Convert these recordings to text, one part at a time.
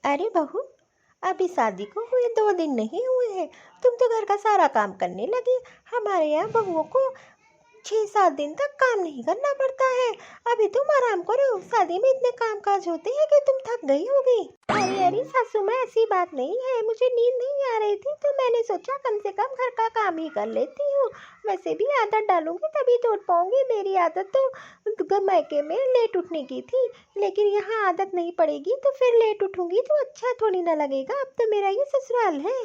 अरे बहू, अभी शादी को हुए 2 दिन नहीं हुए हैं, तुम तो घर का सारा काम करने लगी। हमारे यहाँ बहुओं को 6-7 दिन तक काम नहीं करना पड़ता है। अभी तुम आराम करो, शादी में इतने काम काज होते हैं कि तुम थक गई होगी। अरे अरे सासू माँ, ऐसी बात नहीं है, मुझे नींद नहीं आ रही थी तो मैंने सोचा कम से कम घर का काम ही कर लेती हूँ। वैसे भी आदत डालूंगी तभी तो उठ पाऊंगी। मेरी आदत तो मायके में लेट उठने की थी, लेकिन यहाँ आदत नहीं पड़ेगी तो फिर लेट उठूंगी तो अच्छा थोड़ी ना लगेगा। अब तो मेरा ये ससुराल है।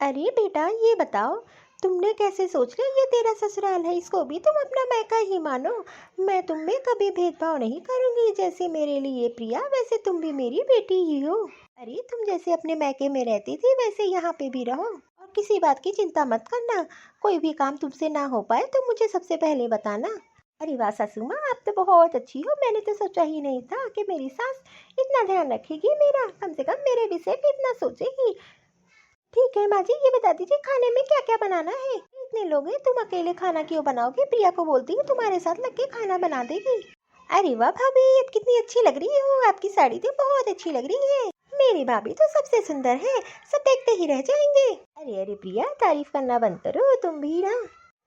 अरे बेटा, ये बताओ तुमने कैसे सोच लिया ये तेरा ससुराल है? इसको भी तुम अपना मायका ही मानो। मैं तुम में कभी भेदभाव नहीं करूंगी। जैसे मेरे लिए प्रिया, वैसे तुम भी मेरी बेटी ही हो। अरे तुम जैसे अपने मायके में रहती थी वैसे यहाँ पे भी रहो, और किसी बात की चिंता मत करना। कोई भी काम तुमसे ना हो पाए तो मुझे सबसे पहले बताना। अरे वाह सासू माँ, आप तो बहुत अच्छी हो। मैंने तो सोचा ही नहीं था कि मेरी सास इतना ध्यान रखेगी मेरा, कम से कम मेरे विषय भी इतना सोचेगी। ठीक है माँ जी, ये बता दीजिए खाने में क्या क्या बनाना है? इतने लोग हैं, तुम अकेले खाना क्यों बनाओगे? प्रिया को बोलती हूँ तुम्हारे साथ लग के खाना बना देगी। अरे वाह भाभी, अब कितनी अच्छी लग रही हो। आपकी साड़ी तो बहुत अच्छी लग रही है। मेरी भाभी तो सबसे सुंदर है, सब देखते ही रह जाएंगे। अरे अरे प्रिया, तारीफ करना बंद करो तुम भी ना।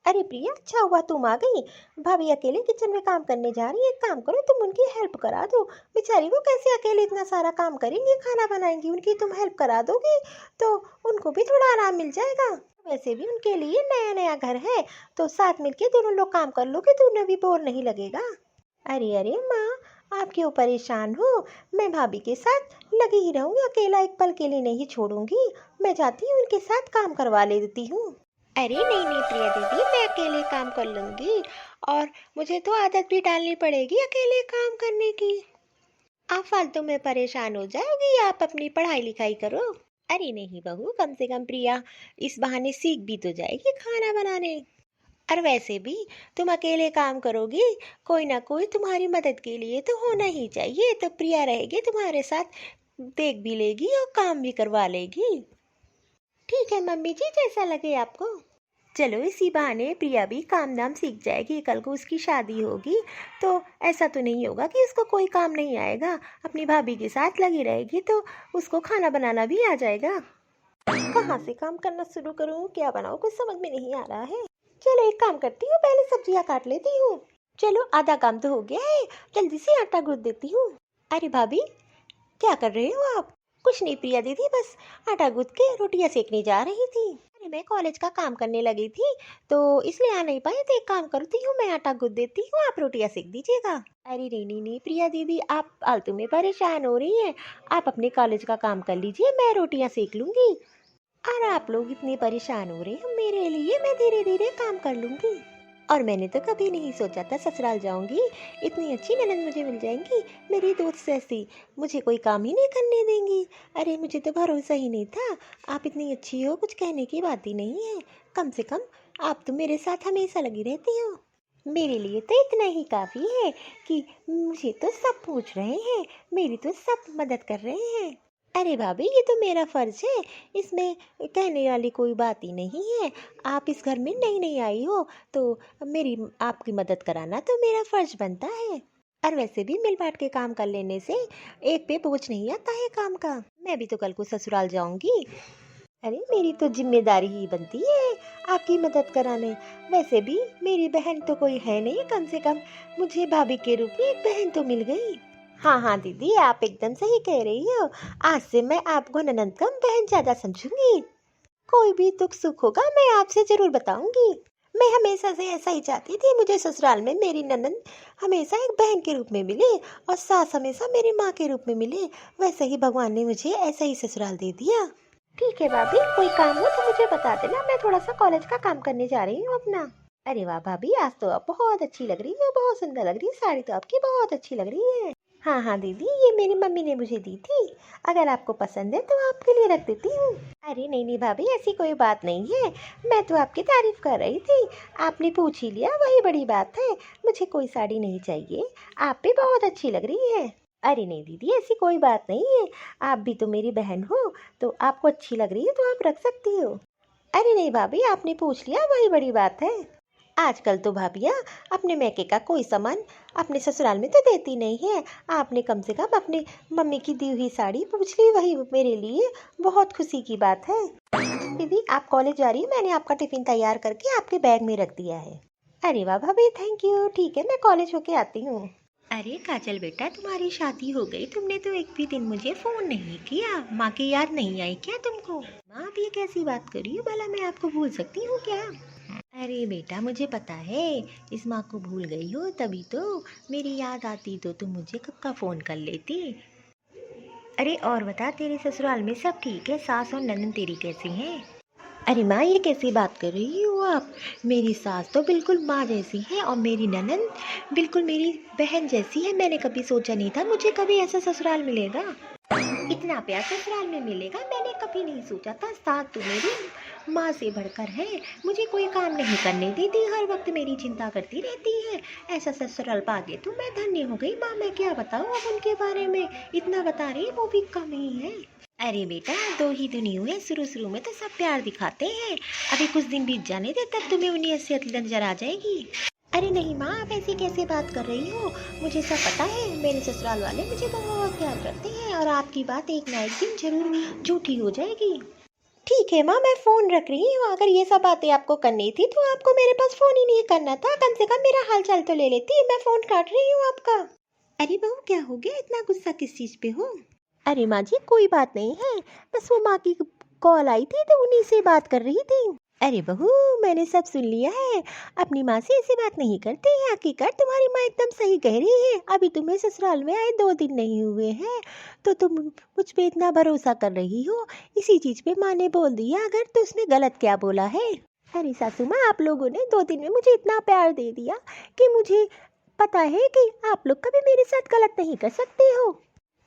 अरे प्रिया, अच्छा हुआ तुम आ गई। भाभी अकेले किचन में काम करने जा रही है। एक काम करो, तुम उनकी हेल्प करा दो। बेचारी वो कैसे अकेले इतना सारा काम करेंगी, खाना बनाएंगी। उनकी तुम हेल्प करा दोगी तो उनको भी थोड़ा आराम मिल जाएगा। वैसे भी उनके लिए नया नया घर है, तो साथ मिलके दोनों लोग काम कर लोगे तो उन्हें भी बोर नहीं लगेगा। अरे अरे माँ, आप क्यों परेशान हो? मैं भाभी के साथ लगी ही रहूंगी, अकेला एक पल के लिए नहीं छोड़ूंगी। मैं जाती हूँ उनके साथ काम करवा लेती हूँ। अरे नहीं नहीं प्रिया दीदी, मैं अकेले काम कर लूंगी, और मुझे तो आदत भी डालनी पड़ेगी अकेले काम करने की। आप फालतू में परेशान हो जाओगी, आप अपनी पढ़ाई लिखाई करो। अरे नहीं बहू, कम से कम प्रिया इस बहाने सीख भी तो जाएगी खाना बनाने। और वैसे भी तुम अकेले काम करोगी, कोई ना कोई तुम्हारी मदद के लिए तो होना ही चाहिए। तो प्रिया रहेगी तुम्हारे साथ, देख भी लेगी और काम भी करवा लेगी। ठीक है मम्मी जी, जैसा लगे आपको। चलो इसी बहाने प्रिया भी काम धाम सीख जाएगी। कल को उसकी शादी होगी तो ऐसा तो नहीं होगा कि उसको कोई काम नहीं आएगा। अपनी भाभी के साथ लगी रहेगी तो उसको खाना बनाना भी आ जाएगा। कहाँ से काम करना शुरू करूँ, क्या बनाऊँ, कुछ समझ में नहीं आ रहा है। चलो एक काम करती हूँ, पहले सब्जियाँ काट लेती हूँ। चलो आधा काम तो हो गया है, जल्दी से आटा गूंथ देती हूँ। अरे भाभी, क्या कर रहे हो आप? कुछ नहीं प्रिया दीदी, बस आटा गूंथ के रोटियां सेकने जा रही थी। अरे मैं कॉलेज का काम करने लगी थी तो इसलिए आ नहीं पाई। तो एक काम करती हूँ, मैं आटा गूंथ देती हूँ, आप रोटियां सेक दीजिएगा। अरे नहीं नहीं नहीं प्रिया दीदी, आप फालतू में परेशान हो रही हैं। आप अपने कॉलेज का काम कर लीजिए, मैं रोटियां सेक लूंगी। और आप लोग इतने परेशान हो रहे हैं मेरे लिए, मैं धीरे धीरे काम कर लूंगी। और मैंने तो कभी नहीं सोचा था ससुराल जाऊंगी, इतनी अच्छी ननद मुझे मिल जाएंगी, मेरी दोस्त जैसी, मुझे कोई काम ही नहीं करने देंगी। अरे मुझे तो भरोसा ही नहीं था। आप इतनी अच्छी हो, कुछ कहने की बात ही नहीं है। कम से कम आप तो मेरे साथ हमेशा लगी रहती हो। मेरे लिए तो इतना ही काफ़ी है कि मुझे तो सब पूछ रहे हैं, मेरी तो सब मदद कर रहे हैं। अरे भाभी, ये तो मेरा फर्ज है, इसमें कहने वाली कोई बात ही नहीं है। आप इस घर में नई नई आई हो तो मेरी आपकी मदद कराना तो मेरा फर्ज बनता है। और वैसे भी मिल बांट के काम कर लेने से एक पे बोझ नहीं आता है काम का। मैं भी तो कल को ससुराल जाऊंगी। अरे मेरी तो जिम्मेदारी ही बनती है आपकी मदद कराने। वैसे भी मेरी बहन तो कोई है नहीं, कम से कम मुझे भाभी के रूप में एक बहन तो मिल गई। हाँ हाँ दीदी, आप एकदम सही कह रही हो। आज से मैं आपको ननद कम बहन ज्यादा समझूंगी। कोई भी दुख सुख होगा मैं आपसे जरूर बताऊंगी। मैं हमेशा से ऐसा ही चाहती थी, मुझे ससुराल में मेरी ननद हमेशा एक बहन के रूप में मिले और सास हमेशा मेरी माँ के रूप में मिले। वैसे ही भगवान ने मुझे ऐसा ही ससुराल दे दिया। ठीक है भाभी, कोई काम हो तो मुझे बता देना, मैं थोड़ा सा कॉलेज का काम करने जा रही हूँ अपना। अरे वाह भाभी, आज तो आप बहुत अच्छी लग रही है, बहुत सुंदर लग रही है, साड़ी तो आपकी बहुत अच्छी लग रही है। हाँ हाँ दीदी, ये मेरी मम्मी ने मुझे दी थी, अगर आपको पसंद है तो आपके लिए रख देती हूँ। अरे नहीं नहीं भाभी, ऐसी कोई बात नहीं है, मैं तो आपकी तारीफ कर रही थी, आपने पूछ ही लिया वही बड़ी बात है। मुझे कोई साड़ी नहीं चाहिए, आप भी बहुत अच्छी लग रही है। अरे नहीं दीदी, ऐसी कोई बात नहीं है, आप भी तो मेरी बहन हो, तो आपको अच्छी लग रही है तो आप रख सकती हो। अरे नहीं भाभी, आपने पूछ लिया वही बड़ी बात है। आजकल तो भाभियाँ अपने मैके का कोई सामान अपने ससुराल में तो देती नहीं है। आपने कम से कम अपनी मम्मी की दी हुई साड़ी पूछ ली, वही मेरे लिए बहुत खुशी की बात है। दीदी आप कॉलेज जा रही हो, मैंने आपका टिफिन तैयार करके आपके बैग में रख दिया है। अरे वाह भाभी, थैंक यू। ठीक है, मैं कॉलेज होके आती हूँ। अरे काजल बेटा, तुम्हारी शादी हो गई, तुमने तो एक भी दिन मुझे फोन नहीं किया। माँ की याद नहीं आई क्या तुमको? माँ आप ये कैसी बात कर रही हो, भला मैं आपको भूल सकती हूँ क्या? अरे बेटा मुझे पता है, इस माँ को भूल गई हो, तभी तो मेरी याद आती तो तुम मुझे कब का फ़ोन कर लेती। अरे और बता, तेरे ससुराल में सब ठीक है? सास और ननद तेरी कैसी हैं? अरे माँ ये कैसी बात कर रही हो आप? मेरी सास तो बिल्कुल माँ जैसी है और मेरी ननद बिल्कुल मेरी बहन जैसी है। मैंने कभी सोचा नहीं था मुझे कभी ऐसा ससुराल मिलेगा, इतना प्यार ससुराल में मिलेगा। मैंने कभी नहीं सोचा था। सास तो मेरी माँ से बढ़कर है, मुझे कोई काम नहीं करने देती, हर वक्त मेरी चिंता करती रहती है। ऐसा ससुराल पा के तो मैं धन्य हो गई। माँ मैं क्या बताऊँ अब उनके बारे में, इतना बता रही वो भी कम ही है। अरे बेटा 2 ही दिन हुए, शुरू में तो सब प्यार दिखाते हैं, अभी कुछ दिन बीत जाने दे, तब तुम्हें उन्हें असलियत नजर आ जाएगी। अरे नहीं माँ, आप ऐसी कैसे बात कर रही हो? मुझे सब पता है, मेरे ससुराल वाले मुझे बहुत प्यार करते हैं और आपकी बात एक ना एक दिन जरूर झूठी हो जाएगी। ठीक है माँ, मैं फ़ोन रख रही हूँ। अगर ये सब बातें आपको करनी थी तो आपको मेरे पास फ़ोन ही नहीं करना था, कम से कम मेरा हाल चाल तो ले लेती। मैं फ़ोन काट रही हूँ आपका। अरे बहू क्या हो गया, इतना गुस्सा किस चीज़ पे हो? अरे माँ जी कोई बात नहीं है, बस वो माँ की कॉल आई थी तो उन्हीं से बात कर रही थी। अरे बहू मैंने सब सुन लिया है, अपनी माँ से ऐसी बात नहीं करती है। हकीकत तुम्हारी माँ एकदम सही कह रही है। अभी तुम्हें ससुराल में आए 2 दिन नहीं हुए हैं तो तुम मुझ पे इतना भरोसा कर रही हो। इसी चीज़ पे माँ ने बोल दिया, अगर तो उसने गलत क्या बोला है? अरे सासू माँ, आप लोगों ने 2 दिन में मुझे इतना प्यार दे दिया कि मुझे पता है कि आप लोग कभी मेरे साथ गलत नहीं कर सकते हो।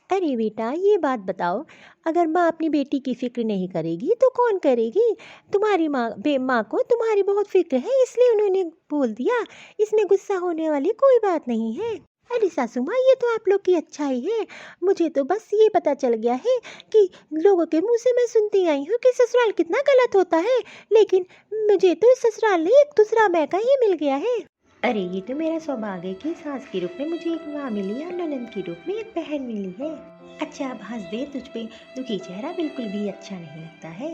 अरे बेटा ये बात बताओ, अगर माँ अपनी बेटी की फिक्र नहीं करेगी तो कौन करेगी? तुम्हारी माँ को तुम्हारी बहुत फिक्र है, इसलिए उन्होंने बोल दिया। इसमें गुस्सा होने वाली कोई बात नहीं है। अरे सासू माँ ये तो आप लोग की अच्छाई है। मुझे तो बस ये पता चल गया है कि लोगों के मुंह से मैं सुनती आई हूँ कि ससुराल कितना गलत होता है, लेकिन मुझे तो इस ससुराल ने एक दूसरा मैका ही मिल गया है। अरे ये तो मेरा सौभाग्य है कि सास के रूप में मुझे एक माँ मिली और ननद के रूप में एक बहन मिली है। अच्छा अब हंस दे, तुझ पे दुखी चेहरा बिल्कुल भी अच्छा नहीं लगता है।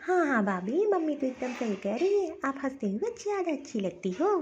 हाँ हाँ भाभी, मम्मी तो एकदम सही कह रही है, आप हंसते हुए ज़्यादा अच्छी लगती हो।